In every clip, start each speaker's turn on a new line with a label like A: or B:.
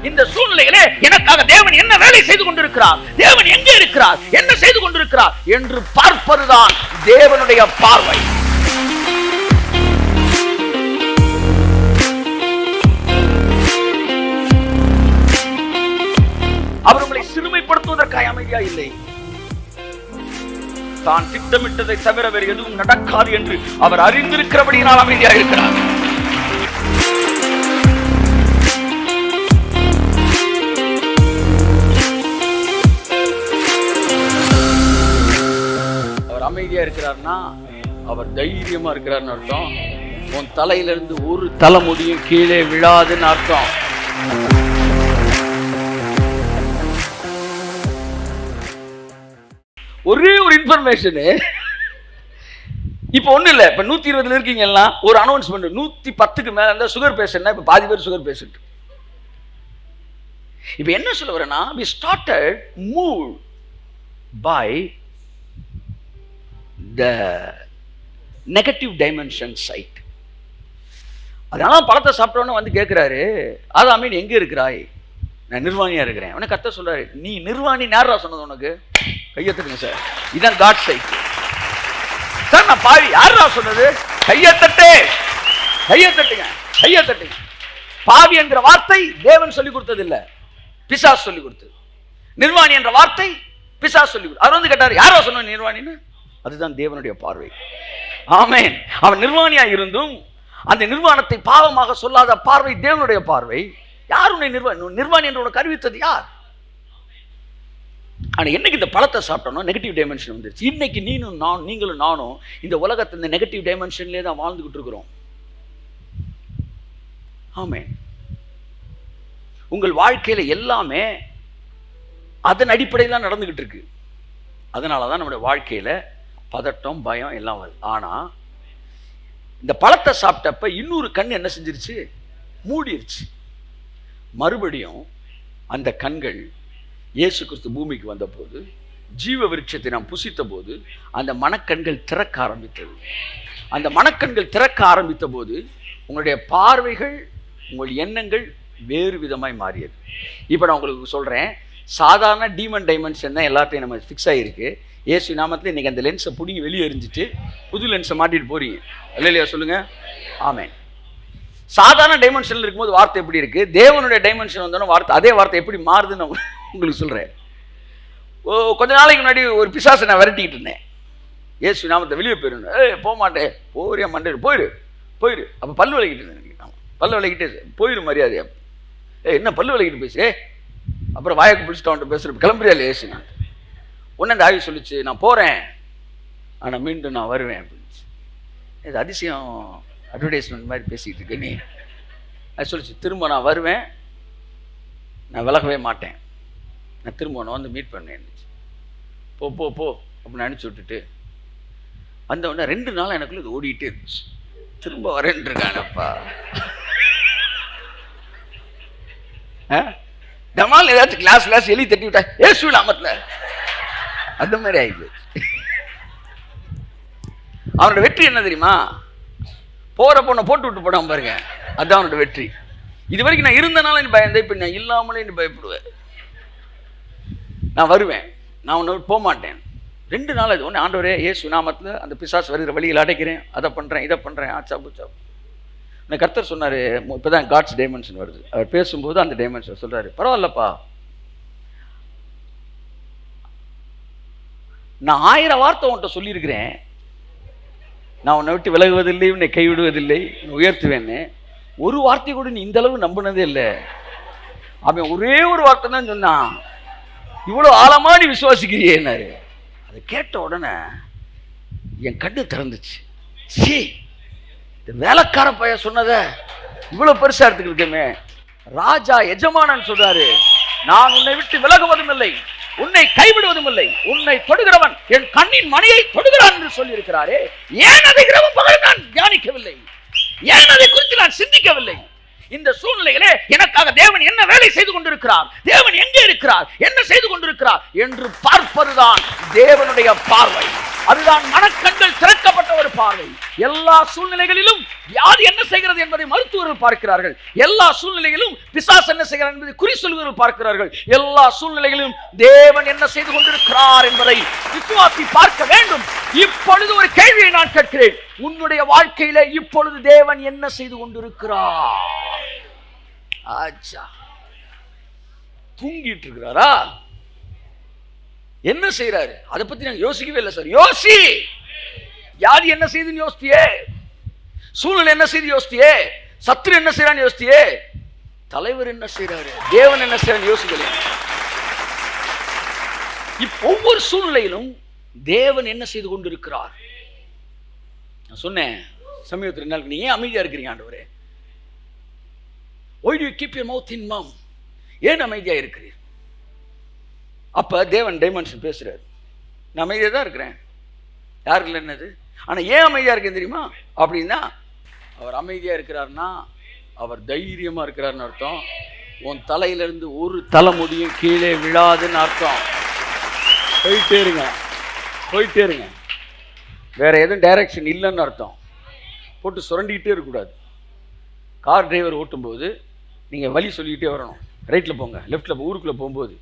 A: இந்த சூழ்நிலையிலே எனக்காக தேவன் என்ன வேலை செய்து கொண்டிருக்கிறார், தேவன் எங்கே இருக்கிறார், என்ன செய்து கொண்டிருக்கிறார் என்று பார்ப்பதுதான் தேவனுடைய பார்வை. அவர் உங்களை சிறுமைப்படுத்துவதற்காக அமைதியா இல்லை. தான் திட்டமிட்டதை தவிர வேறு எதுவும் நடக்காது என்று அவர் அறிந்திருக்கிறபடியினால் அமைதியாக இருக்கிறார். அவர் அமைதியா இருக்கிறார்னா அவர் தைரியமா இருக்கிறார்னு அர்த்தம். உன் தலையிலிருந்து ஒரு தலைமுடியும் கீழே விழாதுன்னு அர்த்தம். ஒரே ஒரு இன்ஃபர்மேஷனு, இப்போ ஒன்றும் இல்லை, இப்போ 120 இருக்கீங்க எல்லாம் ஒரு அனௌன்ஸ்மெண்ட், 110க்கு மேலே இருந்தால் சுகர் பேஷண்ட்னா இப்போ பாதி பேர் சுகர் பேஷண்ட். இப்போ என்ன சொல்ல வரேன்னா, we started moved by the negative dimension sight. அதனால பழத்தை சாப்பிட்டோன்னு வந்து கேட்குறாரு, ஆதாமீன் எங்கே இருக்கிறாய்? நான் நிர்வாணியா இருக்கிறேன். உனக்கு கர்த்தர் சொல்றாரு, நீ நிர்வாணி நேரா சொன்னது உனக்கு? கையெத்துங்க சார், இதான் காட் சைட் சார். நான் பாவி, யாரா சொன்னது? கையத்தட்டு, கையத்தட்டுங்க, கையத்தட்டுங்க. பாவி என்கிற வார்த்தை தேவன் சொல்லிக் கொடுத்தது இல்ல, பிசாசு சொல்லிக் கொடுத்தது. நிர்வாணி என்ற வார்த்தை பிசாசு சொல்லிக் கொடுத்தது. அவர் வந்து கேட்டார், யாரா சொன்ன நிர்வாணின்னு? அதுதான் தேவனுடைய பார்வை. ஆமென். அவன் நிர்வாணியா இருந்தும் அந்த நிர்வாணத்தை பாவமாக சொல்லாத பார்வை தேவனுடைய பார்வை. யார் உன்னை நிர்வாணி என்று உனக்கு அறிவித்தது யார்? ஆனா என்னைக்கு இந்த பழத்தை சாப்பிட்டோம்னா நெகட்டிவ் டைமென்ஷன் வந்துருச்சு. இன்னைக்கு நீங்களும் நானும் இந்த உலகத்தை இந்த நெகட்டிவ் டைமென்ஷன்லேயே தான் வாழ்ந்துகிட்டு இருக்கிறோம். ஆமென். உங்கள் வாழ்க்கையில எல்லாமே அதன் அடிப்படையில் தான் நடந்துகிட்டு இருக்கு. அதனால தான் நம்முடைய வாழ்க்கையில பதட்டம், பயம் எல்லாம் வருது. ஆனா இந்த பழத்தை சாப்பிட்டப்ப இன்னொரு கண் என்ன செஞ்சிருச்சு? மூடிருச்சு. மறுபடியும் அந்த கண்கள் இயேசு கிறிஸ்து பூமிக்கு வந்த போது, ஜீவ விருட்சத்தை நாம் புசித்த போது அந்த மனக்கண்கள் திறக்க ஆரம்பித்தது. அந்த மனக்கண்கள் திறக்க ஆரம்பித்த போது உங்களுடைய பார்வைகள், உங்கள் எண்ணங்கள் வேறு விதமாய் மாறியது. இப்போ நான் உங்களுக்கு சொல்கிறேன், சாதாரண டீமன் டைமென்ஷன் தான் எல்லாத்தையும் நம்ம ஃபிக்ஸ் ஆகிருக்கு. இயேசு நாமத்தில் இன்றைக்கி அந்த லென்ஸை பிடிங்கி வெளியே எரிஞ்சிட்டு புது லென்ஸை மாட்டிட்டு போகிறீங்க இல்லையா? சொல்லுங்கள். ஆமென். சாதாரண டைமென்ஷனில் இருக்கும்போது வார்த்தை எப்படி இருக்குது, தேவனுடைய டைமென்ஷன் வந்தோன்னா வார்த்தை, அதே வார்த்தை எப்படி மாறுதுன்னு உங்களுக்கு சொல்கிறேன். கொஞ்ச நாளைக்கு முன்னாடி ஒரு பிசாசை நான் விரட்டிக்கிட்டு இருந்தேன். இயேசு நாமத்தை வெளியே போயிருந்தேன். போக மாட்டேன், போறியா மண்டே, போயிரு. அப்போ பல்லு விளக்கிட்டு இருந்தேன். பல்லு விளக்கிட்டு போயிரு மரியாதையா. என்ன பல்லு விளக்கிட்டு பேசு? அப்புறம் வாயக்கு பிடிச்சிட்டு அவன்கிட்ட பேசுகிறேன், கிளம்புறியா இல்லை ஏசு? நான் உடனே அந்த ஆய்வு சொல்லிச்சு, நான் போகிறேன் ஆனால் மீண்டும் நான் வருவேன் அப்படின்ச்சு. இது அதிசயம் அட்வர்டைஸ்மெண்ட் மாதிரி பேசிக்கிட்டு இருக்கேன் நீ. அது சொல்லிச்சு, திரும்ப நான் வருவேன், நான் விலகவே மாட்டேன், நான் திரும்ப நான் வந்து மீட் பண்ணேன். போ அப்படின்னு அனுப்பிச்சி விட்டுட்டு அந்த உடனே 2 நாள் எனக்குள்ள இது ஓடிக்கிட்டே இருந்துச்சு. திரும்ப வரேன் இருக்கானப்பா. டமால் ஏதாச்சும் கிளாஸ் எழுதி தட்டி விட்டா ஏசு நாமத்தில் அந்த மாதிரி ஆகிடுச்சு. அவனோட வெற்றி என்ன தெரியுமா? போற பொண்ணை போட்டு விட்டு போடாம பாருங்க, அதுதான் அவனோட வெற்றி. இது வரைக்கும் நான் இருந்தனால நீ பயந்தேன், இப்போ நான் இல்லாமலே நீ பயப்படுவேன். நான் வருவேன், நான் உன்னை போக மாட்டேன். 2 நாள் அது ஒன்று. ஆண்டவரே இயேசு நாமத்தில் அந்த பிசாசு வருகிற வழியில் அடைக்கிறேன், அதை பண்ணுறேன், இதை பண்ணுறேன், ஆச்சா பூச்சா. நான் கர்த்தர் சொன்னார், இப்போ தான் காட்ஸ் டைமென்ஷன் வருது. அவர் பேசும்போது அந்த டைமென்ஷன் சொல்கிறாரு, பரவாயில்லப்பா, நான் 1000 வார்த்தை உன்கிட்ட சொல்லியிருக்கிறேன், நான் உன்னை விட்டு விலகுவதில்லை, உன்னை கைவிடுவதில்லை, உயர்த்துவேன்னு. ஒரு வார்த்தை கூட நீ இந்த அளவு நம்பினதே இல்லை. அவன் ஒரே ஒரு வார்த்தை தான் சொன்னான், இவ்வளோ ஆழமா நீ விசுவாசிக்கிறியேன்னாரு. அதை கேட்ட உடனே என் கண்ணு திறந்துச்சு. சீ, இந்த வேலைக்கார பையன் சொன்னதை இவ்வளோ பெருசா எடுத்துக்கிட்டுமே. ராஜா எஜமானன் சொல்றாரு, நான் உன்னை விட்டு விலகுவதும் இல்லை, உன்னை கைவிடுவதும் இல்லை, உன்னை தொடுகிறவன் என் கண்ணின் மணியை தொடுகிறான் என்று சொல்லி இருக்கிறாரே. ஏன் அதை இரவு பகல் நான் தியானிக்கவில்லை? ஏன் அதை குறித்து நான் சிந்திக்கவில்லை? இந்த சூழ்நிலையிலே எனக்காக தேவன் என்ன வேலை செய்து கொண்டிருக்கிறார், தேவன் எங்கே இருக்கிறார், என்ன செய்து கொண்டிருக்கிறார் என்று பார்ப்பதுதான் தேவனுடைய பார்வை. அதுதான் மனக்கண்கள் திறக்கப்பட்ட ஒரு பார்வை. எல்லா சூழ்நிலைகளிலும் வியாதி என்ன செய்கிறது என்பதை மருத்துவர்கள் பார்க்கிறார்கள். எல்லா சூழ்நிலைகளிலும் பிசாசு என்ன செய்கிறார் என்பதை குறி சொல்வர்கள் பார்க்கிறார்கள். எல்லா சூழ்நிலைகளிலும் தேவன் என்ன செய்து கொண்டிருக்கிறார் என்பதை விசுவாசி பார்க்க வேண்டும். இப்பொழுது ஒரு கேள்வியை நான் கேட்கிறேன், உன்னுடைய வாழ்க்கையில இப்பொழுது தேவன் என்ன செய்து கொண்டிருக்கிறார்? ஆச்சா, தூங்கிட்டு இருக்கிறாரா? என்ன செய்யறாரு? அதை பத்தி நாங்க யோசிக்கவே இல்லை சார். யோசி. வியாதி என்ன செய்யுதுன்னு யோசித்தியே, சூழ்நிலை என்ன செய்து யோசித்தியே, சத்துரு என்ன செய்யறான்னு யோசித்தியே, தலைவர் என்ன செய்யறாரு, தேவன் என்ன செய்யறான்னு யோசிக்கல. ஒவ்வொரு சூழ்நிலையிலும் தேவன் என்ன செய்து கொண்டிருக்கிறார்? நான் சொன்னேன் சமீபத்தில், 2 நாளுக்கு நீ ஏன் அமைதியா இருக்கிறீங்க ஆண்டவரே? Why do you keep your mouth in mum? ஏன் அமைதியா இருக்கிறீர்? அப்ப தேவன் டைமென்ஷன் பேசுறாரு. நான் அமைதியா தான் இருக்கிறேன், யாருக்கு என்னது, ஆனா ஏன் அமைதியா இருக்கேன் தெரியுமா? அப்படின்னா அவர் அமைதியா இருக்கிறார்னா அவர் தைரியமா இருக்கிறார்னு அர்த்தம். உன் தலையிலிருந்து ஒரு தலைமுடியும் கீழே விழாதுன்னு அர்த்தம். போயிட்டே இருங்க, போயிட்டே இருங்க. வேற எதுவும் டைரக்ஷன் இல்லைன்னு அர்த்தம். போட்டு சுரண்டிக்கிட்டே இருக்கக்கூடாது. கார் டிரைவர் ஓட்டும்போது நீங்கள் வழி சொல்லிக்கிட்டே வரணும். ரைட்டில் போங்க, லெஃப்ட்டில் போ. ஊருக்குள்ளே போகும்போது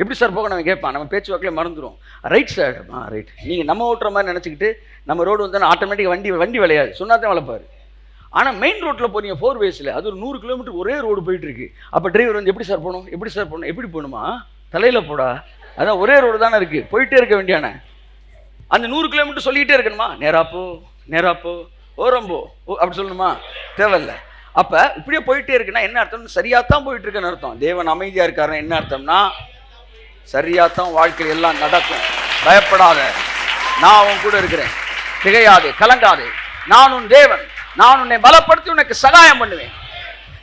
A: எப்படி சார் போக நம்ம கேட்பான், நம்ம பேச்சு வாக்கில் மறந்துடும். Right sir, right. நீங்கள் நம்ம ஓட்டுற மாதிரி நினச்சிக்கிட்டு நம்ம ரோடு வந்தால் ஆட்டோமேட்டிக்காக வண்டி விளையாது, சொன்னாதான் வளர்ப்பார். ஆனால் மெயின் ரோட்டில் போனீங்க 4 ways-ல, அது ஒரு 100 கிலோமீட்டர் ஒரே ரோடு போயிட்டுருக்கு. அப்போ டிரைவர் வந்து எப்படி சார் போகணும், எப்படி சார் போகணும், எப்படி போகணுமா, தலையில் போடா, அதான் ஒரே ரோடு தானே இருக்குது, போயிட்டே இருக்க வேண்டியான. அந்த 100 கிலோமீட்டர் சொல்லிக்கிட்டே இருக்கணுமா? நேராப்போ நேராப்போ, ஓரம்போ அப்படி சொல்லணுமா? தேவையில்லை. அப்போ இப்படியே போயிட்டே இருக்குன்னா என்ன அர்த்தம்? சரியாத்தான் போயிட்டு இருக்குன்னு அர்த்தம். தேவன் அமைதியாக இருக்காருன்னா என்ன அர்த்தம்னா சரியாத்தான் வாழ்க்கையில் எல்லாம் நடக்கும். பயப்படாத, நான் உன் கூட இருக்கிறேன், திகையாதே, கலங்காதே, நான் உன் தேவன், நான் உன்னை பலப்படுத்தி உனக்கு சகாயம் பண்ணுவேன்.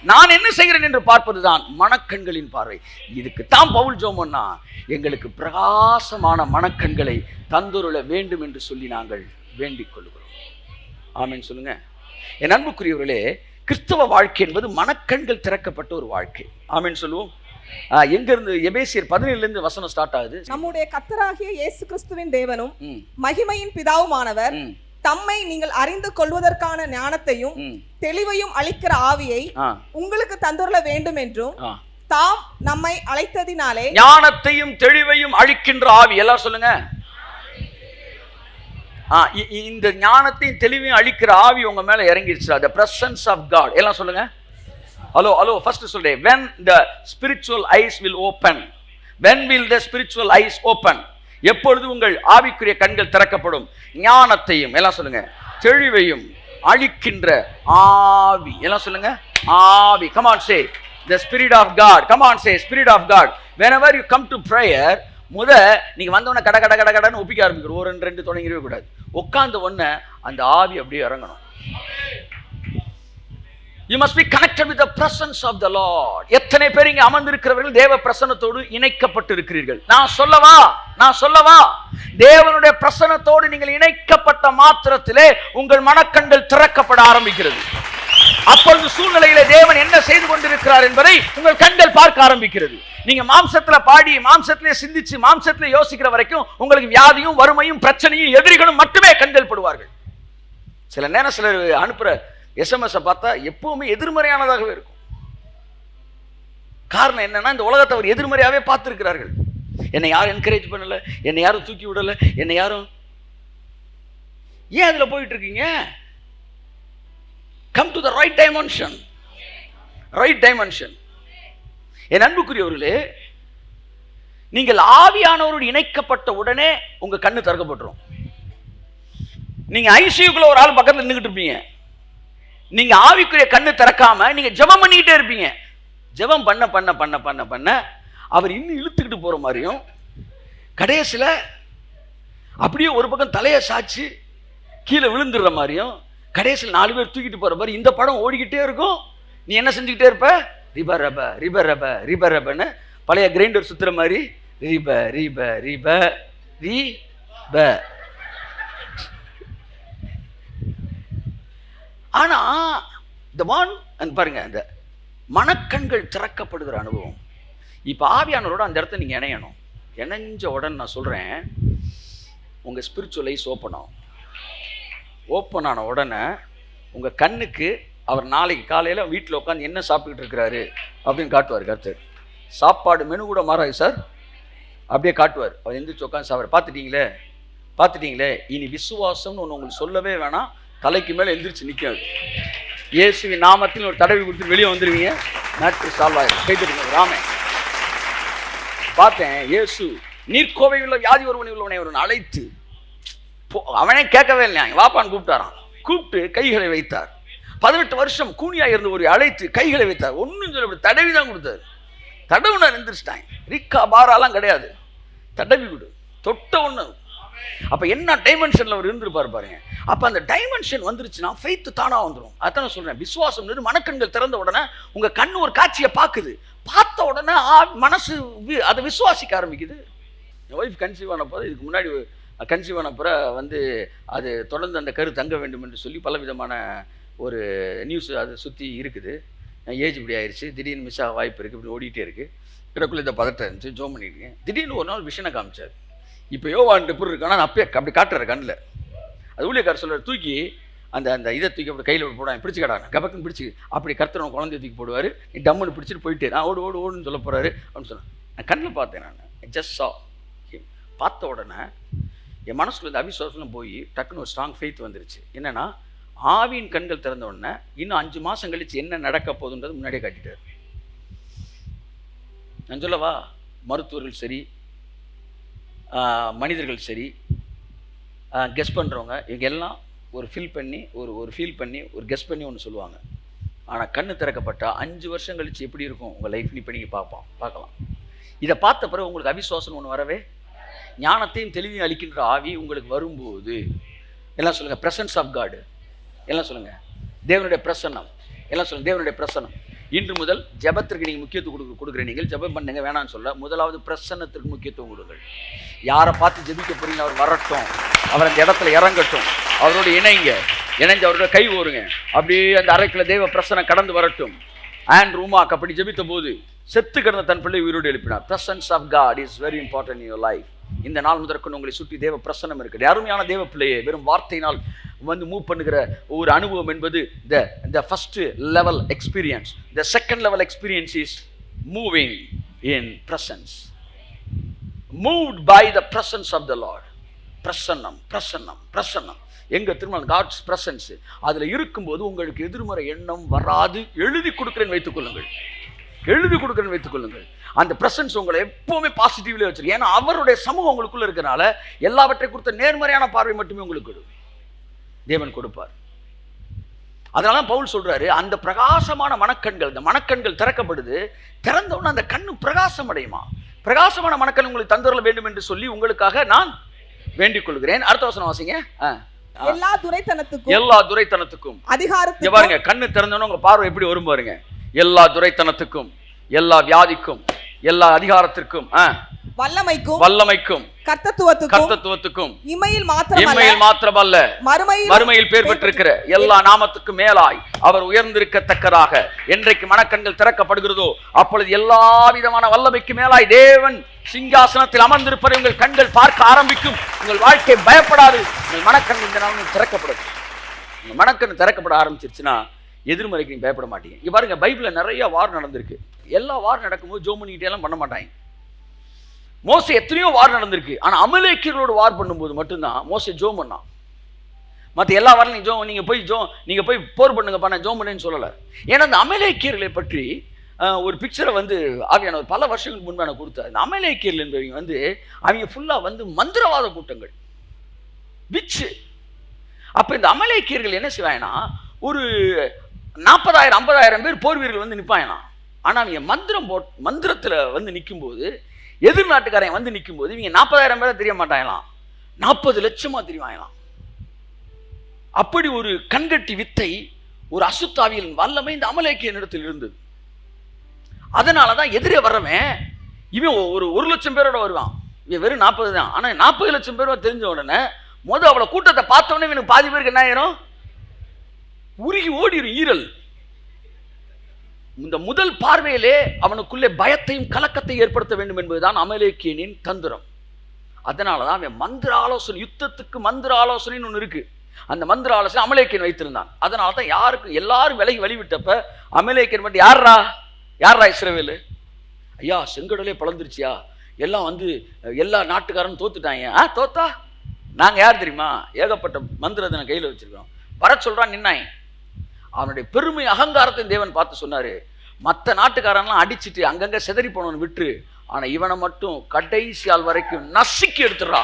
A: நான் என்ன செய்கிறேன் என்று பார்ப்பதுதான் மனக்கண்களின் பார்வை. இதுக்கு தான் பவுல் ஜோமன்னா எங்களுக்கு பிரகாசமான மனக்கண்களை தந்துருள வேண்டும் என்று சொல்லி நாங்கள் வேண்டிக் கொள்கிறோம். ஆமென் சொல்லுங்க. என் அன்புக்குரியவர்களே, கிறிஸ்தவ வாழ்க்கை என்பது மனக்கண்கள் திறக்கப்பட்ட ஒரு வாழ்க்கை. ஆமென் சொல்லுவோம். எங்க இருந்து? எபேசியர் 17 வசனம் ஸ்டார்ட் ஆகுது. நம்முடைய கர்த்தராகிய இயேசு கிறிஸ்துவின் தேவனும் மகிமையின் பிதாவுமானவர் தம்மை நீங்கள் அறிந்து கொள்வதற்கான ஞானத்தையும் தெளிவையும் அளிக்கிற ஆவியை உங்களுக்கு தந்துள்ள வேண்டும் என்றும் தாம் நம்மை அழைத்ததினாலே ஞானத்தையும் தெளிவையும் அளிக்கின்ற ஆவி. எல்லாம் சொல்லுங்க. இந்த ஞானத்தையும் தெளிவையும் அளிக்கிற ஆவி உங்க மேல இறங்கிடுச்சு. the presence of God. எல்லாம் சொல்லுங்க. Hello hello. ஃபர்ஸ்ட் சொல்றேன், when the spiritual eyes will open. when will the spiritual eyes open? எப்பொழுது உங்கள் ஆவிக்குரிய கண்கள் திறக்கப்படும்? ஞானத்தையும், எல்லாம் சொல்லுங்க, தெளிவையும் அளிக்கின்ற ஆவி. எல்லாம் சொல்லுங்க, ஆவி. come on say the spirit of God. come on say spirit of God. whenever you come to prayer, நீங்க வந்தவொடனே கட கட கட கடன்னு ஒப்பிக்க ஆரம்பிக்கிறோம். 1 2 தொடங்கிடவே கூடாது. உட்கார்ந்த உடனே அந்த ஆவி அப்படியே இறங்கணும். You must be connected with the presence of the Lord. எத்தனை பேர் இங்க அமர்ந்திருக்கிறவர்கள் தேவ பிரசன்னத்தோடு இணைக்கப்பட்டு இருக்கிறீர்கள்? நான் சொல்லவா தேவனுடைய பிரசன்னத்தோடு நீங்கள் இணைக்கப்பட்ட மாத்திரத்திலே உங்கள் மனக்கண்கள் திறக்கப்பட ஆரம்பிக்கிறது. அப்பொழுது சூழ்நிலையிலே தேவன் என்ன செய்து கொண்டிருக்கிறார் என்பதை உங்கள் கண்கள் பார்க்க ஆரம்பிக்கிறது. நீங்க மாம்சத்துல பாடி, மாம்சத்திலே சிந்திச்சு, மாம்சத்திலே யோசிக்கிற வரைக்கும் உங்களுக்கு வியாதியும் வறுமையும் பிரச்சனையும் எதிரிகளும் மட்டுமே கண்கள் படுவார்கள். சில நேரம் சிலர் அனுப்புற SMS பார்த்தா எப்பவுமே எதிர்மறையானதாகவே இருக்கும். காரணம் என்னன்னா, இந்த உலகத்தை அவர் எதிர்மறையாவே பார்த்திருக்கிறார்கள். என்னை யாரும் என்கரேஜ் பண்ணல, என்னை யாரும் தூக்கி விடல, என்னை யாரும். ஏன் அதுல போயிட்டு இருக்கீங்க? Come to the right dimension. Right dimension. என் அன்புக்குரியவர்களே, நீங்கள் ஆவியானவரோடு இணைக்கப்பட்ட உடனே உங்க கண்ணு திறக்கப்பட்டுரும். நீங்க ஐசியூக்குள்ள ஒரு ஆள் பக்கத்தில் நின்றுட்டு இருப்பீங்க. நீங்க ஆவிக்குரிய கண்ணு திறக்காம நீங்க ஜெபம் பண்ணிக்கிட்டே இருப்பீங்க. ஜெபம் பண்ண பண்ண பண்ண பண்ண பண்ண அவர் இன்னும் இழுத்துக்கிட்டு போற மாதிரியும், கடைசியில அப்படியே ஒரு பக்கம் தலையை சாச்சு கீழே விழுந்துடுற மாதிரியும், கடைசியில் 4 பேர் தூக்கிட்டு போற மாதிரி இந்த படம் ஓடிக்கிட்டே இருக்கும். நீ என்ன செஞ்சுக்கிட்டே இருப்ப? ரிப ரப ரிப ரப ரிப ரபன்னு பழைய கிரைண்டர் சுத்துற மாதிரி ரிப ரிப ரிப ரிப. ஆனா இந்த பாருங்க, இந்த மனக்கண்கள் திறக்கப்படுகிற அனுபவம். இப்ப ஆவியானவரோட அந்த இடத்த நீங்க இணையணும். இணைஞ்ச உடனே நான் சொல்றேன், உங்கள் ஸ்பிரிச்சுவல் ஐஸ் ஓப்பன் ஆன உடனே உங்கள் கண்ணுக்கு அவர் நாளைக்கு காலையில் வீட்டில் உட்காந்து என்ன சாப்பிட்டுக்கிட்டு இருக்கிறாரு அப்படின்னு காட்டுவார் கர்த்தர். சாப்பாடு மெனு கூட மாறாது சார், அப்படியே காட்டுவார். அவர் எந்திரிச்சு உட்காந்து சாப்பிட்ற பார்த்துட்டீங்களே இனி விசுவாசம்னு ஒன்று உங்களுக்கு சொல்லவே வேணாம், தலைக்கு மேலே எந்திரிச்சு நிற்காது. இயேசுவின் நாமத்தில் ஒரு தடவி கொடுத்து வெளியே வந்துடுவீங்க, மேட்ரு சால்வ் ஆயிடும். கைதுங்க ராமே. பார்த்தேன் இயேசு நீர்க்கோவை உள்ள வியாதி ஒருவனை உள்ளவனை அழைத்து, அவனே கேட்கவே இல்லை, வாப்பான்னு கூப்பிட்டாரான். கூப்பிட்டு கைகளை வைத்தார். 18 வருஷம் கூனியாக இருந்த ஒரு அழைத்து கைகளை வைத்தார். ஒன்றும் சொல்ல தடவி தான் கொடுத்தாரு. தடவுனா எந்திரிச்சிட்டாங்க. ரிக்கா பாராலாம் கிடையாது, தடவி கொடு, தொட்ட ஒன்று. அப்போ என்ன டைமென்ஷனில் அவர் இருந்திருப்பார் பாருங்க. அப்போ அந்த டைமென்ஷன் வந்துருச்சுன்னா ஃபெய்த் தானாக வந்துடும். அதான் சொல்கிறேன், விசுவாசம் மனக்கண்கள் திறந்த உடனே உங்கள் கண் ஒரு காட்சியை பார்க்குது. பார்த்த உடனே மனசு அதை விசுவாசிக்க ஆரம்பிக்குது. என் ஒய்ஃப் கன்சீவ் ஆனப்போ, இதுக்கு முன்னாடி கன்சீவ் ஆனப்புற அது தொடர்ந்து அந்த கரு தங்க வேண்டும் என்று சொல்லி பல விதமான ஒரு நியூஸ் அதை சுற்றி இருக்குது. ஏஜ் இப்படி ஆயிடுச்சு, திடீர்னு மிஸ் ஆக வாய்ப்பு இருக்குது, இப்படி ஓடிட்டே இருக்குது. கிடக்குள்ள இந்த பதட்டம் இருந்துச்சு, ஜோம் பண்ணியிருக்கேன். திடீர்னு ஒரு நாள் விஷனை காமிச்சார். இப்போ யோவான் எப்படி இருக்கானா அப்பயே அப்படி காட்டுறாரு கண்ணில். அது ஊழியக்காரர் சொல்கிற தூக்கி அந்த இதை தூக்கி அப்படி கையில் போடான், பிடிச்சி கடான கபக்குன்னு பிடிச்சி அப்படி கர்த்தர் குழந்தைய தூக்கி போடுவார். நீ டம்முன்னு பிடிச்சிட்டு போயிட்டு நான் ஓடுன்னு சொல்ல போகிறாரு அப்படின்னு சொன்னேன். நான் கண்ணில் பார்த்தேன். நான் ஜஸ்ட் சா பார்த்த உடனே என் மனசுக்குள்ள இந்த அவிசுவாசம் போய் டக்குன்னு ஒரு ஸ்ட்ராங் ஃபெய்த் வந்துருச்சு. என்னென்னா, ஆவியின் கண்கள் திறந்த உடனே இன்னும் 5 மாதம் கழிச்சு என்ன நடக்க போகுதுன்றது முன்னாடியே காட்டிட்டார். நான் சொல்லவா, மருத்துவர்கள் சரி, மனிதர்கள் சரி, கெஸ் பண்ணுறவங்க இவங்க எல்லாம் ஒரு ஃபீல் பண்ணி ஒரு கெஸ் பண்ணி ஒன்று சொல்லுவாங்க. ஆனால் கண்ணு திறக்கப்பட்டால் 5 வருஷம் கழிச்சு எப்படி இருக்கும் உங்கள் லைஃப் இப்போ நீங்கள் பார்க்கலாம். இதை பார்த்த பிறகு உங்களுக்கு அவிசுவாசம் ஒன்று வரவே, ஞானத்தையும் தெளிவையும் அளிக்கின்ற ஆவி உங்களுக்கு வரும்போது எல்லாம் சொல்லுங்கள் பிரசன்ஸ் ஆஃப் காடு, எல்லாம் சொல்லுங்கள் தேவனுடைய பிரசன்னம், எல்லாம் சொல்லுங்கள் தேவனுடைய பிரசன்னம். இன்று முதல் ஜெபத்திற்கு நீங்கள் முக்கியத்துவம் கொடுக்குற நீங்கள் ஜெபம் பண்ணுங்க வேணான்னு சொல்ல, முதலாவது பிரசன்னத்திற்கு முக்கியத்துவம் கொடுங்கள். யாரை பார்த்து ஜெபிக்க போறீங்க அவர் வரட்டும், அவர் அந்த இடத்துல இறங்கட்டும், அவரோட இணைஞ்சு அவரோட கை ஓருங்க. அப்படியே அந்த அறைக்குள்ள தேவ பிரசன்னம் கடந்து வரட்டும். அண்ட் ரூமாக் அப்படி ஜெபித்த போது செத்து கிடந்த தன் பிள்ளை உயிரோடு எழுப்பினார். Presence of God is very important in your life. இந்த நாள் முதற்கொண்டு உங்களை சுற்றி தேவ பிரசன்னம் இருக்குது. அருமையான தேவ பிள்ளையே, வெறும் வார்த்தையினால் மூவ் பண்ணுகிற ஒரு அனுபவம் என்பது the first level experience. The second level experience is moving in presence, moved by the presence of the Lord. பிரசன்னம் எங்க திரும்ப God's presence அதுல இருக்கும்போது உங்களுக்கு எதிர்மறை எண்ணம் வராது. எழுதி கொடுக்கிறேன் வைத்துக் கொள்ளுங்கள். அந்த பிரசன்ஸ் உங்களை எப்பவுமே பாசிட்டிவ்ல வச்சிருக்கு. ஏன்னா அவருடைய சமூகம் உங்களுக்குள்ள இருக்கிறனால எல்லாவற்றை குறித்த நேர்மறையான பார்வை மட்டுமே உங்களுக்கு தேவன் கொடுப்பார். அதனால பவுல் சொல்றாரு, அந்த பிரகாசமான மனக்கண்கள், இந்த மனக்கண்கள் திறக்கப்படுது. திறந்தவுடனே அந்த கண்ணு பிரகாசம் அடையுமா. பிரகாசமான மனக்கண் உங்களுக்கு தந்துரல வேண்டும் என்று சொல்லி உங்களுக்காக நான் வேண்டிக் கொள்கிறேன். அடுத்த வசனம் வாசிங்க.
B: எல்லா
A: துரைத்தனத்துக்கும் அதிகாரத்துக்கும் பாருங்க, கண்ணு திறந்தோன்னு உங்க பார்வை எப்படி வரும் பாருங்க. எல்லா துரைத்தனத்துக்கும், எல்லா வியாதிக்கும், எல்லா அதிகாரத்திற்கும், வல்லமைக்கும், கர்த்தத்துவத்துக்கும் இம்மையில் மாத்திரமல்ல மறுமையில் பேர் பெற்றிருக்கிற எல்லா நாமத்துக்கும் மேலாய் அவர் உயர்ந்திருக்கத்தக்கதாக என்றைக்கு மனக்கண்கள் திறக்கப்படுகிறதோ அப்பொழுது எல்லா விதமான வல்லமைக்கு மேலாய் தேவன் சிங்காசனத்தில் அமர்ந்திருப்பதை உங்கள் கண்கள் பார்க்க ஆரம்பிக்கும். உங்கள் வாழ்க்கை பயப்படாது. உங்கள் மனக்கண் இந்த நாள் திறக்கப்படும். உங்கள் மனக்கண் திறக்கப்பட ஆரம்பிச்சிருச்சுன்னா எதிர்மறைக்கு நீங்க பயப்பட மாட்டீங்க. இங்க பாருங்க, பைபிள்ல நிறைய வார் நடந்திருக்கு. எல்லா வார் நடக்கும்போது ஜோம் பண்ணிக்கிட்டே எல்லாம் பண்ண மாட்டாங்க. மோசே எத்தனையோ வார் நடந்திருக்கு. ஆனா அமலேக்கியர்களோட வார் பண்ணும்போது மட்டும்தான் மோசே ஜோம் பண்ணான். மற்ற எல்லா வாரிலையும் நீங்க போய் போர் பண்ணுங்க பண்ண ஜோம் பண்ணுன்னு சொல்லலை. ஏன்னா அந்த அமலேக்கியர்களை பற்றி ஒரு பிக்சரை ஆவியான பல வருஷங்களுக்கு முன்பு எனக்கு கொடுத்தார். இந்த அமலேக்கியர்கள் என்பவங்க அவங்க ஃபுல்லா மந்திரவாத கூட்டங்கள் விச்சு. அப்ப இந்த அமலேக்கியர்கள் என்ன செய்வாங்கன்னா, ஒரு 40,000-50,000 பேர் போர் வீரர்கள் நிற்பாங்களாம். ஆனா அவங்க மந்திரத்துல நிற்கும் போது, எதிர்நாட்டுக்காரன் நிற்கும் போது இவங்க 40,000 பேரை தெரிய மாட்டாங்களாம், 40 லட்சமா தெரிவாங்களாம். அப்படி ஒரு கண்கட்டி வித்தை, ஒரு அசுத்தாவியலின் வல்லமை இந்த அமலேக்கிய இடத்தில் இருந்தது. அதனாலதான் எதிரே வர்றவன் இவன் ஒரு 1,00,000 பேரோட வருவான். இவன் வெறும் 40 தான். ஆனா 40 லட்சம் பேர் தெரிஞ்ச உடனே அவ்வளவு கூட்டத்தை பார்த்தவொடனே இவனுக்கு பாதி பேருக்கு என்ன ஆயிரும், உருகி ஓடிடும் ஈரல். இந்த முதல் பார்வையிலே அவனுக்குள்ளே பயத்தையும் கலக்கத்தையும் ஏற்படுத்த வேண்டும் என்பதுதான் அமலேக்கியனின் தந்திரம். அதனால தான் அவன் மந்திர ஆலோசனை, யுத்தத்துக்கு மந்திர ஆலோசனைன்னு ஒன்று இருக்கு. அந்த மந்திர ஆலோசனை அமலேக்கியன் வைத்திருந்தான். அதனால தான் யாருக்கும் எல்லாரும் விலகி வழிவிட்டப்ப அமலேக்கியன் மட்டும் யாரா இஸ்ரவேலு, ஐயா செங்கடலே பிளந்துருச்சியா, எல்லாம் வந்து எல்லா நாட்டுக்காரனும் தோத்துட்டாங்க. தோத்தா நாங்கள் யார் தெரியுமா, ஏகப்பட்ட மந்திரத்தை கையில் வச்சிருக்கோம், வர சொல்றான் நின்னாய். அவனுடைய பெருமை அகங்காரத்தை தேவன் பார்த்து சொன்னாரு, மற்ற நாட்டுக்காரன்லாம் அடிச்சுட்டு அங்கங்க சிதறி போனவன் விட்டுரு, ஆனா இவனை மட்டும் கடைசி ஆள் வரைக்கும் நசுக்கி எடுத்துடுறா,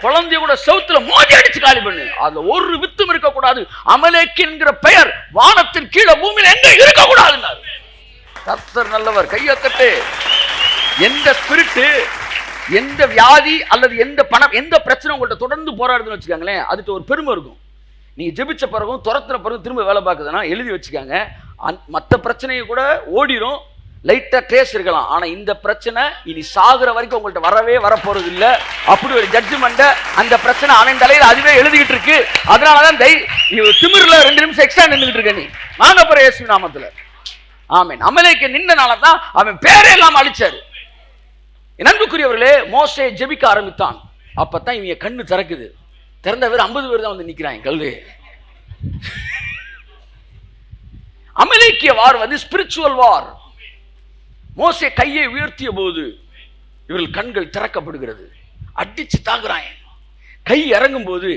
A: குழந்தைய கூட செவுத்துல மோதி அடிச்சு காலி பண்ணு, அதுல ஒரு வித்தும் இருக்கக்கூடாது, அமலேக்கின்கிற பெயர் வானத்தின் கீழே பூமியில எங்க இருக்கக்கூடாதுன்னாரு. கர்த்தர் நல்லவர், கையத்தட்டு. எந்த ஸ்பிரிட்டு, எந்த வியாதி அல்லது எந்த பணம், எந்த பிரச்சனை உங்கள்கிட்ட தொடர்ந்து போராடுதுன்னு வச்சுக்காங்களேன், அதுக்கு ஒரு பெருமை இருக்கும். நீங்க ஜெபிச்ச பிறகும் துரத்துன பிறகு திரும்ப வேலை பார்க்குதுன்னா எழுதி வச்சுக்காங்க, மற்ற பிரச்சனையை கூட ஓடிடும், லைட்டா ட்ரேஸ் இருக்கலாம், ஆனா இந்த பிரச்சனை இனி சாகுற வரைக்கும் உங்கள்கிட்ட வரப்போறது இல்ல. அப்படி ஒரு ஜட்ஜ்மெண்ட் அந்த பிரச்சனை அவன் தலையில அதுவே எழுதிக்கிட்டு இருக்கு. அதனாலதான் திமிர்ல 2 நிமிஷம் எக்ஸ்ட்ரா நின்றுட்டு இருக்க நீ, வாங்க போற இயேசு நாமத்துல. ஆமென். அமலேக்கியன் நின்றனாலதான் அவன் பேரே எல்லாம் அழிச்சாரு. நண்புக்குரியவர்களே, மோசே ஜெபிக்க ஆரம்பித்தான். அப்பதான் இவங்க கண்ணு திறக்குது. திறந்த பேர் 50 பேர் தான் வந்து நிக்கிறாங்க கல்லு. அமலேக்கிய வார் வந்து ஸ்பிரிச்சுவல் வார். மோசே கையை உயர்த்திய போது இவர்கள் கண்கள் திறக்கப்படுகிறது, அடிச்சு தாக்குறாங்க. கை இறங்கும் போது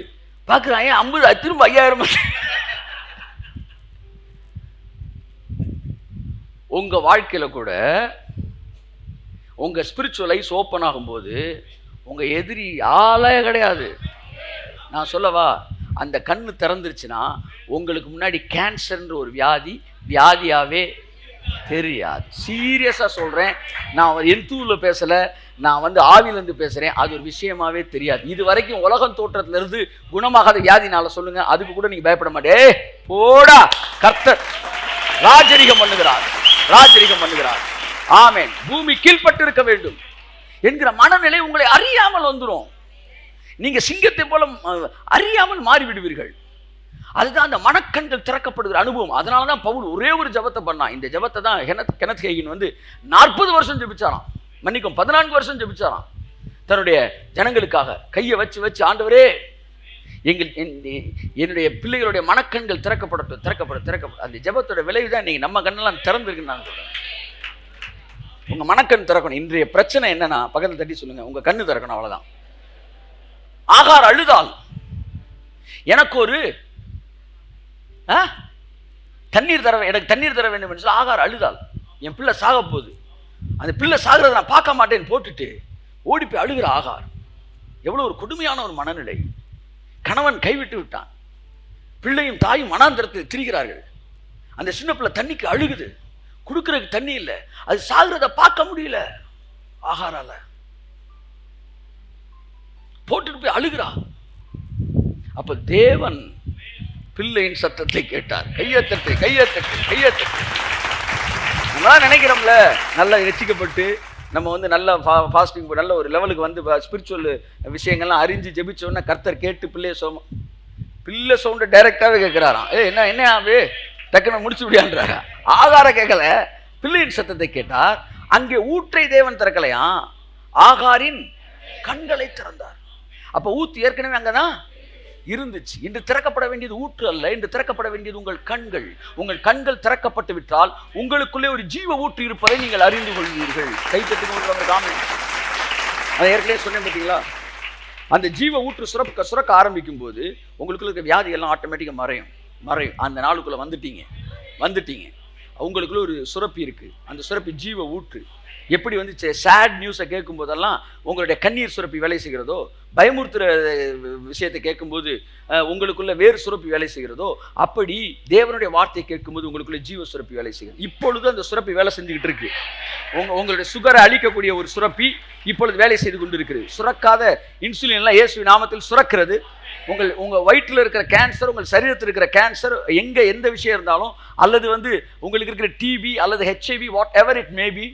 A: பாக்குறாங்க 50 திரும்ப 5000. உங்க வாழ்க்கையில கூட உங்க ஸ்பிரிச்சுவல் ஐஸ் ஓப்பன் ஆகும்போது உங்க எதிரி ஆளே கிடையாது. நான் சொல்லவா, அந்த கண்ணு திறந்துருச்சுன்னா உங்களுக்கு முன்னாடி கேன்சர்ன்ற ஒரு வியாதியாவே தெரியாது. சீரியஸா சொல்றேன், நான் எந்தூர்ல பேசல, நான் வந்து ஆவிலிருந்து பேசுறேன், அது ஒரு விஷயமாவே தெரியாது. இது வரைக்கும் உலகம் தோற்றத்துல இருந்து குணமாகாத வியாதினால சொல்லுங்க, அதுக்கு கூட நீங்க பயப்பட மாட்டே. போடா, கர்த்தர் ராஜரிகம் பண்ணுகிறார். ஆமென். பூமி கீழ்பட்டு இருக்க வேண்டும் என்கிற மனநிலை உங்களை அறியாமல் வந்துடும். நீங்க சிங்கத்தை போல அறியாமல் மாறிவிடுவீர்கள். அதுதான் அந்த மனக்கண்கள் திறக்கப்படுகிற அனுபவம். அதனாலதான் பவுல் ஒரே ஒரு ஜெபத்தை பண்ணான். இந்த ஜெபத்தை தான் கெனத் ஹேகின் வந்து 40 வருஷம் ஜெபிச்சாராம், மன்னிக்கும் 14 வருஷம் ஜெபிச்சாராம். தன்னுடைய ஜனங்களுக்காக கையை வச்சு ஆண்டவரே, என்னுடைய பிள்ளைகளுடைய மனக்கண்கள் திறக்கப்படும். அந்த ஜெபத்தோட விளைவு தான் நீங்க நம்ம கண்ணெல்லாம் திறந்திருக்குன்னு நான் சொல்றேன். உங்க மனக்கண் திறக்கணும். இன்றைய பிரச்சனை என்னன்னா, பக்கத்தில் தட்டி சொல்லுங்க, உங்க கண்ணு திறக்கணும், அவ்வளவுதான். ஆகார் அழுதால், எனக்கு ஒரு எனக்கு தண்ணீர் தர வேண்டும் என்று சொல்லி ஆகார் அழுதால், என் பிள்ளை சாக போகுது, அந்த பிள்ளை சாகிறத நான் பார்க்க மாட்டேன்னு போட்டுட்டு ஓடி போய் அழுகிற ஆகார். எவ்வளவு ஒரு கொடுமையான ஒரு மனநிலை. கணவன் கைவிட்டு விட்டான், பிள்ளையும் தாயும் மனாந்தரத்தில் திரிகிறார்கள். அந்த சின்ன பிள்ளை தண்ணிக்கு அழுகுது, குடுக்கிறதுக்கு தண்ணி இல்லை, அது சாகிறத பார்க்க முடியல. ஆகாரால போட்டுட்டு போய் அழுகிறா. அப்ப தேவன் பிள்ளையின் சத்தத்தை கேட்டார். கையத்தட்டு. நம்ம நினைக்கிறோம்ல, நல்லா ரசிக்கப்பட்டு நம்ம வந்து நல்ல ஃபாஸ்டிங் நல்ல ஒரு லெவலுக்கு வந்து ஸ்பிரிச்சுவல் விஷயங்கள்லாம் அறிஞ்சு ஜெபிச்சோன்னா கர்த்தர் கேட்டு பிள்ளை சவுண்டை டைரக்டாவே கேட்கிறாராம். என்ன ஆகு, டக்குன்னு முடிச்சு விடியான்றாரா. ஆகார கேட்கல, பிள்ளையின் சத்தத்தை கேட்டார். அங்கே ஊற்றை தேவன் திறக்கலையா, ஆகாரின் கண்களை திறந்தார். அப்ப ஊத்து ஏற்கனவே அங்கதான் இருந்துச்சு. இன்று திறக்கப்பட வேண்டியது ஊற்று அல்ல, இன்று திறக்கப்பட வேண்டியது உங்கள் கண்கள். உங்கள் கண்கள் திறக்கப்பட்டு விட்டால் உங்களுக்குள்ளே ஒரு ஜீவ ஊற்று இருப்பதை நீங்கள் அறிந்து கொள்வீர்கள். கைத்தட்டுக்கு அதை ஏற்கனவே சொன்னேன் பார்த்தீங்களா, அந்த ஜீவ ஊற்று சுரக்க ஆரம்பிக்கும் போது உங்களுக்குள்ள இருக்க வியாதி எல்லாம் ஆட்டோமேட்டிக்காக மறையும். அந்த நாளுக்குள்ள வந்துட்டீங்க. உங்களுக்குள்ள ஒரு சுரப்பி இருக்கு, அந்த சுரப்பி ஜீவ ஊற்று. எப்படி வந்து சேட் நியூஸை கேட்கும் போதெல்லாம் உங்களுடைய கண்ணீர் சுரப்பி வேலை செய்கிறதோ, பயமுறுத்துற விஷயத்தை கேட்கும்போது உங்களுக்குள்ள வேறு சுரப்பி வேலை செய்கிறதோ, அப்படி தேவனுடைய வார்த்தையை கேட்கும்போது உங்களுக்குள்ள ஜீவ சுரப்பி வேலை செய்கிறது. இப்பொழுது அந்த சுரப்பி வேலை செஞ்சுக்கிட்டு இருக்கு. உங்களுடைய சுகரை அழிக்கக்கூடிய ஒரு சுரப்பி இப்பொழுது வேலை செய்து கொண்டு இருக்கிறது. சுரக்காத இன்சுலின் எல்லாம் இயேசுவின் நாமத்தில் சுரக்கிறது. உங்க வயிற்றில் இருக்கிற கேன்சர், உங்கள் சரீரத்தில் இருக்கிற கேன்சர், எந்த விஷயம் இருந்தாலும், அல்லது வந்து உங்களுக்கு இருக்கிற டிபி அல்லது HIV, what ever it maybe,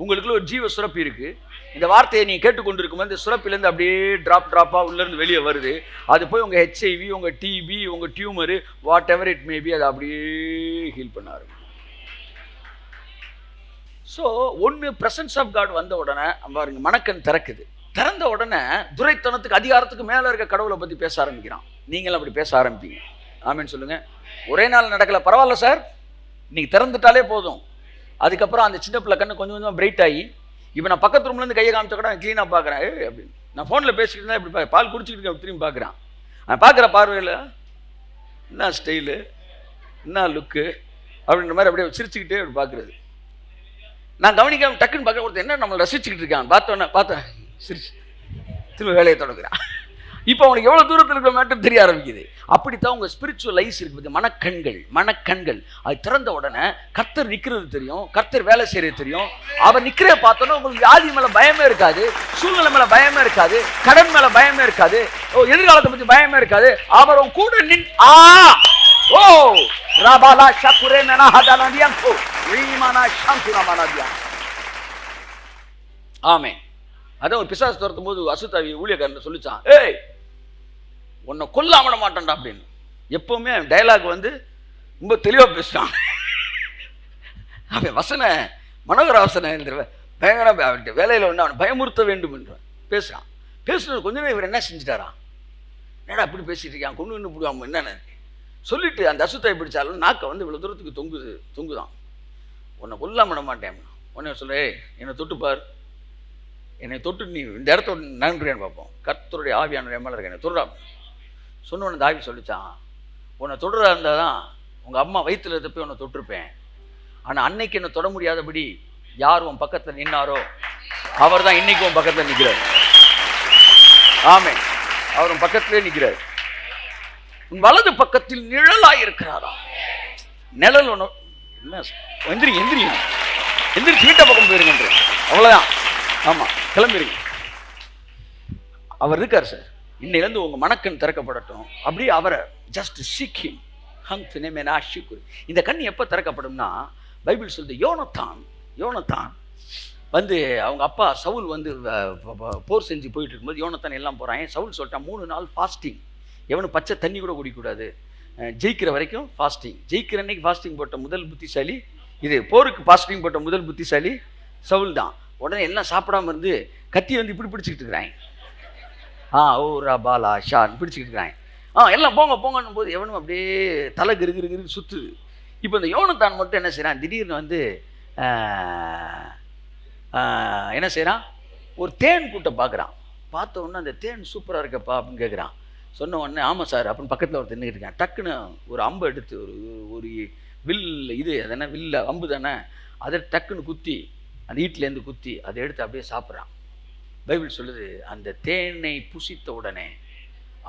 A: உங்களுக்குள்ள ஒரு ஜீவ சுரப்பி இருக்கு. இந்த வார்த்தையை நீங்க கேட்டுக்கொண்டிருக்கும் இந்த சுரப்பிலேருந்து அப்படியே டிராப்பா உள்ள இருந்து வெளியே வருது. அது போய் உங்க HIV, உங்க டிபி, உங்க tumour, what ever it maybe, அதை அப்படியே ஹீல் பண்ண ஆரம்பிக்கும். ஸோ ஒன்று பிரசன்ஸ் ஆஃப் காட் வந்த உடனே பாருங்க மனக்கண் திறக்குது. திறந்த உடனே துரைத்தனத்துக்கு அதிகாரத்துக்கு மேல இருக்க கடவுளை பத்தி பேச ஆரம்பிக்கிறான். நீங்களும் அப்படி பேச ஆரம்பிப்பீங்க. ஆமேன்னு சொல்லுங்க. ஒரே நாள் நடக்கல, பரவாயில்ல சார், நீங்க திறந்துட்டாலே போதும். அதுக்கப்புறம் அந்த சின்ன பிள்ளை கண்ணு கொஞ்சம் கொஞ்சமாக பிரைட் ஆகி, இப்போ நான் பக்கத்து ரூம்ல இருந்து கையை காமிச்ச கூட கிளீனாக பார்க்குறேன். அப்படின்னு நான் ஃபோனில் பேசிக்கிட்டு இருந்தா இப்படி பால் குடிச்சிக்கிட்டு இருக்கேன், திரும்பி பார்க்குறான். அவன் பார்க்குற பார்வையில் என்ன ஸ்டைலு, என்ன லுக்கு அப்படின்ற மாதிரி அப்படியே சிரிச்சுக்கிட்டே அப்படி பார்க்குறது. நான் கவனிக்காம டக்குன்னு பார்க்க ஒருத்தர் என்ன நம்மளை ரசிச்சுக்கிட்டு இருக்கான். பார்த்தேன் சிரிச்சு திரும்ப வேலையை தொடங்குறான். இப்போ அவனுக்கு எவ்வளோ தூரத்தில் இருக்கிற மேட்டர் தெரிய ஆரம்பிக்குது. அப்படித்தான் உங்கள் ஸ்பிரிச்சுவல் ஐஸ் இருக்குது, மனக்கண்கள் அது திறந்த உடனே கர்த்தர் நிற்கிறது தெரியும், கர்த்தர் வேலை செய்யறது தெரியும். அவர் நிற்கிறத பார்த்தோன்னா உங்களுக்கு வியாதி மேலே பயமே இருக்காது, சூழ்நிலை மேலே பயமே இருக்காது, கடன் மேலே பயமே இருக்காது, எதிர்காலத்தை பற்றி பயமே இருக்காது. அவர் கூட ஆமே. அதான் ஒரு பிசாசு துரத்தும் போது அசுத்தாவி ஊழியக்காரன் சொல்லிச்சான், ஏய் உன்னை கொல்லாம விட மாட்டான்டா அப்படின்னு. எப்பவுமே டயலாக் ரொம்ப தெளிவா பேசுறான். அவன் வசன மனோகர வசன பயங்கர வேலையில அவனை பயமுறுத்த வேண்டும் என்று பேசுறான். பேசுறது கொஞ்ச நேரம் இவர் என்ன செஞ்சுட்டாரா, என்னடா அப்படி பேசிட்டு இருக்கான், கொண்டு போடுவாங்க என்னன்னு சொல்லிட்டு அந்த அசுத்தாவி பிடிச்சாலும் நாக்க இவ்வளவு தூரத்துக்கு தொங்குதான். உன்னை கொல்லாம விட மாட்டேன். உடனே சொல்ல, என்னை தொட்டுப்பார், என்னை தொட்டு நீ இந்த இடத்த நன்றியான்னு பார்ப்போம், கர்த்தருடைய ஆவியான மேலே இருக்க என்னை தொடுறா சொன்ன உடனே தாவி சொல்லிச்சான், உன்னை தொடுறா இருந்தால் தான் உங்கள் அம்மா வயிற்றுல இருந்த போய் உன்னை தொட்டிருப்பேன். ஆனால் அன்னைக்கு என்னை தொட முடியாதபடி யார் உன் பக்கத்தில் நின்னாரோ அவர் தான் இன்னைக்கு உன் பக்கத்தில் நிற்கிறார். ஆமே, அவர் உன் பக்கத்திலே நிற்கிறார். உன் வலது பக்கத்தில் நிழலாக இருக்கிறாரா. நிழல் ஒன்று என்ன, எந்திரிச்சு வீட்டை பக்கம் போயிருங்க, அவ்வளோதான். ஆமாம், கிளம்பிடுங்க. அவர் இருக்கார் சார், இன்னையிலேருந்து உங்கள் மனக்கண் திறக்கப்படட்டும். அப்படியே அவரை ஜஸ்ட் சீக்கிங் ஹங்க் நேமேனா ஷிக்குரு. இந்த கண் எப்போ திறக்கப்படும்னா, பைபிள் சொல்லுது, யோனத்தான் அவங்க அப்பா சவுல் போர் செஞ்சு போயிட்டு இருக்கும்போது யோனத்தான் எல்லாம் போகிறான். சவுல் சொல்லிட்டான், 3 நாள் ஃபாஸ்டிங், எவனும் பச்சை தண்ணி கூட குடிக்கக்கூடாது, ஜெயிக்கிற வரைக்கும் ஃபாஸ்டிங். ஜெயிக்கிற அன்னைக்கு ஃபாஸ்டிங் போட்ட முதல் புத்திசாலி இது, போருக்கு ஃபாஸ்டிங் போட்ட முதல் புத்திசாலி சவுல் தான். உடனே எல்லாம் சாப்பிடாம இருந்து கத்தி இப்படி பிடிச்சிக்கிட்டு இருக்கிறாங்க. ஓ ரபாலா ஷான் பிடிச்சிக்கிட்டு இருக்கிறாங்க. எல்லாம் போங்கன்னு போது எவனும் அப்படியே தலை கிரு சுற்றுது. இப்போ இந்த யோனத்தான் மட்டும் என்ன செய்கிறான், திடீர்னு என்ன செய்கிறான், ஒரு தேன் கூட்டை பார்க்குறான். பார்த்த உடனே அந்த தேன் சூப்பராக இருக்கப்பா அப்படின்னு கேட்குறான். சொன்ன உடனே ஆமாம் சார் அப்படின்னு பக்கத்தில் ஒரு தின்னுக்கிட்டு இருக்கான். டக்குன்னு ஒரு அம்பை எடுத்து ஒரு வில், அது என்ன வில்ல அம்பு தானே, அதை டக்குன்னு குத்தி அந்த வீட்டிலேருந்து குத்தி அதை எடுத்து அப்படியே சாப்பிட்றான். பைபிள் சொல்லுது, அந்த தேனை புசித்த உடனே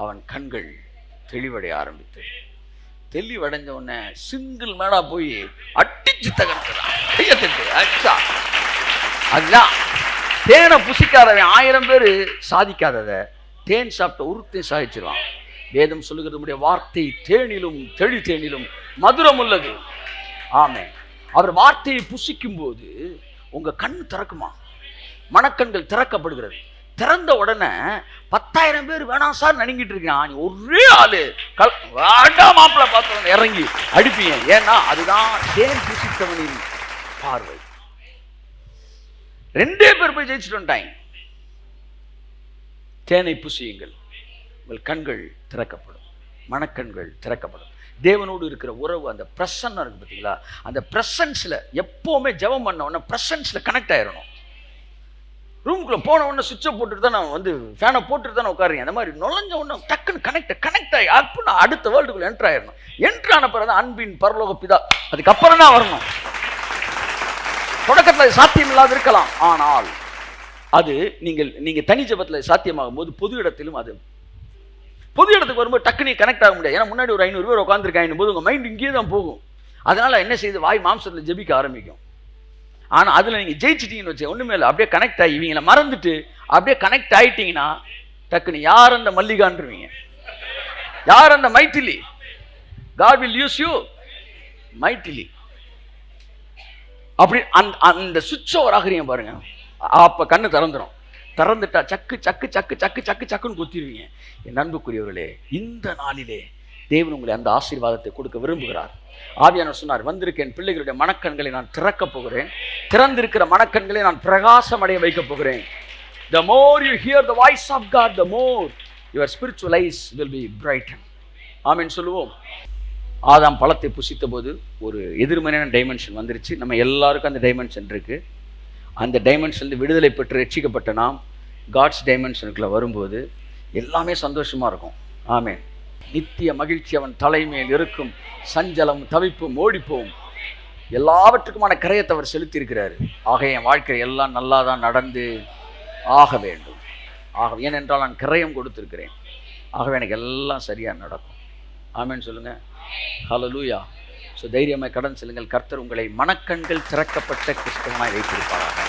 A: அவன் கண்கள் தெளிவடைய ஆரம்பித்தது. தெளிவடைஞ்ச உடனே சிங்கிள் மேடா போய் அடிச்சு தகர்த்துறான், கையை தட்டு அச்சா. அதுதான் தேனை புசிக்காதவன் 1000 பேர் சாதிக்காததை தேன் சாப்பிட்ட ஒருத்தையும் சாதிச்சிருவான். வேதம் சொல்லுகிறது, வார்த்தை தேனிலும் தேனிலும் மதுரம் உள்ளது. ஆமே, அவர் வார்த்தையை புசிக்கும் போது உங்க கண் திறக்குமா, மனக்கண்கள் திறக்கப்படுகிறது. திறந்த உடனே 10,000 பேர் வேணாம் சார் நடுங்கிட்டு இருக்கான், நீ ஒரே ஆளு மாப்பிள்ள பார்த்து இறங்கி அடிப்பீங்க. ஏன்னா அதுதான் தேன் புசித்தவனின் பார்வை. 2 பேர் போய் ஜெயிச்சுட்டு வந்துட்டாங்க. தேனை புசியுங்கள், உங்கள் கண்கள் திறக்கப்படும், மனக்கண்கள் திறக்கப்படும். தேவனோடு இருக்கிற உறவு, அந்த பிரசன்னம் இருக்கு பார்த்தீங்களா, அந்த பிரசன்ஸில் எப்போவுமே ஜெபம் பண்ண உடனே பிரசன்ஸில் கனெக்ட் ஆயிடணும். ரூமுக்குள்ளே போன உடனே சுவிட்சை போட்டுட்டு தான் நான் ஃபேனை போட்டுட்டு தான் உட்காருங்க. அந்த மாதிரி நுழைஞ்ச உடனே டக்குன்னு கனெக்ட் ஆகி அப்படின்னு அடுத்த வேர்ல்டுக்குள்ளே என்ட்ரு ஆயிடணும். என்ட்ரு ஆன பிறகு தான் அன்பின் பரலோக பிதா, அதுக்கப்புறம் தான் வரணும். தொடக்கத்தில் சாத்தியம் இல்லாது இருக்கலாம், ஆனால் அது நீங்கள் தனி ஜெபத்தில் சாத்தியமாகும் போது பொது இடத்திலும், அது பொது இடத்துக்கு வரும்போது டக்குனு கனெக்ட் ஆக முடியாது. ஏன்னா முன்னாடி ஒரு 500 பேர் உட்காந்துருக்காங்க போது உங்கள் மைண்ட் இங்கேயே தான் போகும். அதனால என்ன செய்யுது, வாய் மாம்சத்தில் ஜெபிக்க ஆரம்பிக்கும். ஆனால் அதில் நீங்கள் ஜெயிச்சிட்டீங்கன்னு வச்சு ஒன்றுமே இல்லை, அப்படியே கனெக்ட் ஆகி இவங்களை மறந்துட்டு அப்படியே கனெக்ட் ஆகிட்டீங்கன்னா டக்குன்னு யார் அந்த மல்லிகான்றுவீங்க, யார் அந்த Maithili, God will use you Maithili. அப்படி அந்த சுவிட்ச் ஓவர் ஆகுறீங்க பாருங்க, அப்போ கண்ணு திறந்துடும். திறந்துட்டா சக்கு சக்கு சக்கு சக்கு சக்கு சக்குன்னு குத்திடுவீங்க. என் அன்புக்குரியவர்களே, இந்த நாளிலே தேவன் உங்களை அந்த ஆசீர்வாதத்தை கொடுக்க விரும்புகிறார். ஆவியானவர் சொன்னார், வந்திருக்க என் பிள்ளைகளுடைய மனக்கண்களை நான் திறக்கப் போகிறேன், திறந்திருக்கிற மனக்கண்களை நான் பிரகாசம் அடைய வைக்கப் போகிறேன். The more you hear the voice of God, the more your spiritual eyes will be brightened. ஆமென் சொல்லுவோம். ஆதாம் பழத்தை புசித்த போது ஒரு எதிர்மறையான டைமென்ஷன் வந்துருச்சு. நம்ம எல்லாருக்கும் அந்த டைமென்ஷன் இருக்கு. அந்த டைமென்ஷன்லேருந்து விடுதலை பெற்று ரட்சிக்கப்பட்ட நாம் காட்ஸ் டைமென்ஷனுக்குள்ள வரும்போது எல்லாமே சந்தோஷமா இருக்கும். ஆமென். நித்திய மகிழ்ச்சி அவன் தலைமையில் இருக்கும், சஞ்சலம் தவிப்பும் ஓடிப்போம், எல்லாவற்றுக்குமான கரையத்தை அவர் செலுத்தியிருக்கிறாரு. ஆக என் வாழ்க்கை எல்லாம் நல்லா தான் நடந்து ஆக வேண்டும். ஏனென்றால் நான் கிரயம் கொடுத்திருக்கிறேன். ஆகவே எனக்கு எல்லாம் சரியாக நடக்கும். ஆமென் சொல்லுங்க. ஹல்லேலூயா. ஸோ தைரியமாய் கடன் செல்லுங்கள். கர்த்தர் உங்களை மனக்கண்கள் திறக்கப்பட்ட கிறிஸ்தவனாய் வைத்திருப்பாராக.